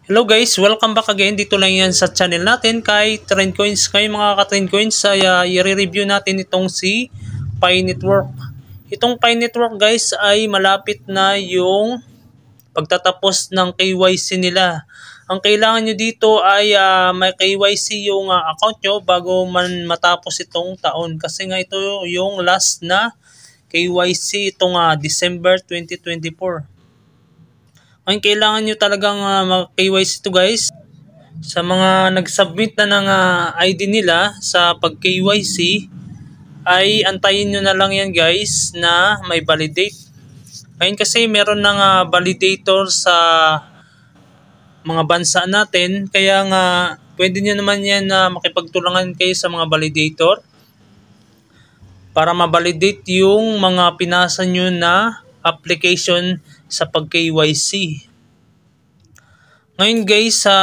Hello guys, welcome back again. Dito lang yan sa channel natin kay Trend Coins. Kayo mga ka-Trend Coins, i-review natin itong si Pi Network. Itong Pi Network guys ay malapit na yung pagtatapos ng KYC nila. Ang kailangan nyo dito ay may KYC yung account nyo bago man matapos itong taon. Kasi nga ito yung last na KYC itong December 2024. Ngayon, kailangan nyo talagang mag-KYC ito guys. Sa mga nag-submit na ng ID nila sa pag-KYC, ay antayin nyo na lang yan guys na may validate. Ngayon kasi meron ng validator sa mga bansa natin, kaya nga pwede nyo naman yan na makipagtulungan kayo sa mga validator para ma-validate yung mga pinasa nyo na application sa pag-KYC. Ngayon guys, sa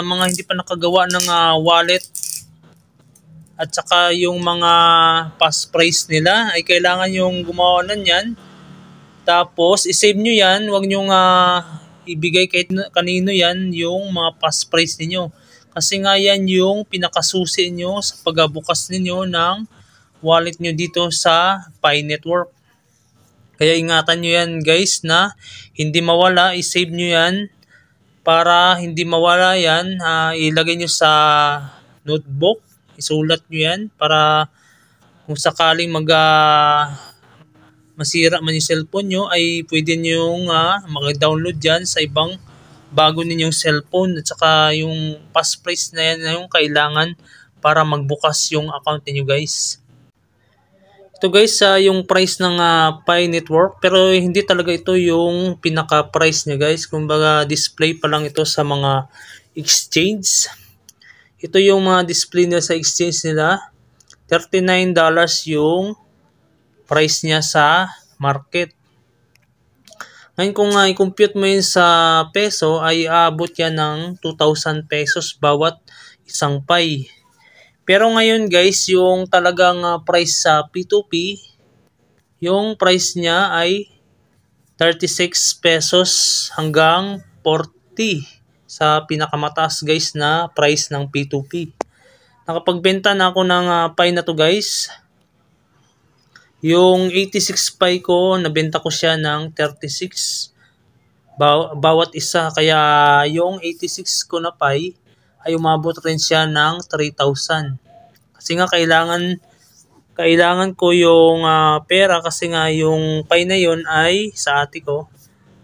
mga hindi pa nakagawa ng wallet at saka yung mga passphrase nila, ay kailangan yung gumawa na yan. Tapos isave nyo yan, huwag nyo ibigay kahit kanino yan yung mga passphrase ninyo. Kasi nga yan yung pinakasusi nyo sa pagbukas ninyo ng wallet nyo dito sa Pi Network. Kaya ingatan nyo yan guys na hindi mawala, isave nyo yan para hindi mawala yan. Ilagay nyo sa notebook, isulat nyo yan para kung sakaling masira man yung cellphone nyo ay pwede nyo mag-download yan sa ibang bago ninyong cellphone. At saka yung passphrase na yan na yung kailangan para magbukas yung account niyo guys. Ito guys, yung price ng Pi Network, pero hindi talaga ito yung pinaka-price niya guys. Kumbaga display pa lang ito sa mga exchange. Ito yung mga display nila sa exchange nila. $39 yung price niya sa market. Ngayon kung i-compute mo yun sa peso, ay aabot yan ng 2,000 pesos bawat isang Pi. Pero ngayon guys, yung talagang price sa P2P, yung price niya ay 36 pesos hanggang 40 sa pinakamataas guys na price ng P2P. Nakapagbenta na ako ng Pi na to guys. Yung 86 Pi ko, nabenta ko siya ng 36 bawat isa. Kaya yung 86 ko na Pi ay umabot rin siya ng 3,000. Kasi nga kailangan ko yung pera kasi nga yung Pi na yun ay sa ate ko.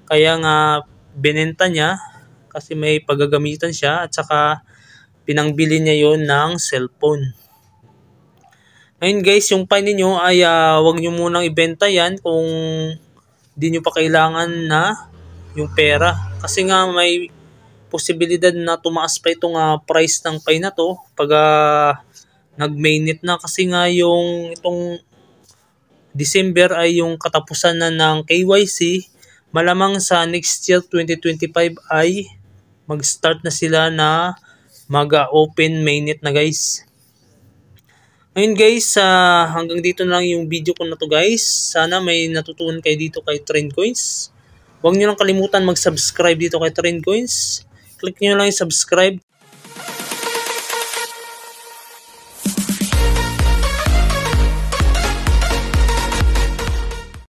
Kaya nga binenta niya kasi may paggagamitan siya at saka pinangbili niya yun ng cellphone. Ngayon guys, yung Pi ninyo ay wag nyo munang ibenta yan kung di nyo pa kailangan na yung pera. Kasi nga may posibilidad na tumaas pa itong price ng Pi na to pag nag-mainnet na. Kasi nga yung itong December ay yung katapusan na ng KYC. Malamang sa next year 2025 ay mag-start na sila na mag-open mainnet na guys. Ngayon guys, hanggang dito na lang yung video ko na to guys. Sana may natutunan kayo dito kay Trend Coins. Huwag nyo lang kalimutan mag-subscribe dito kay Trend Coins. Click nyo lang yung subscribe.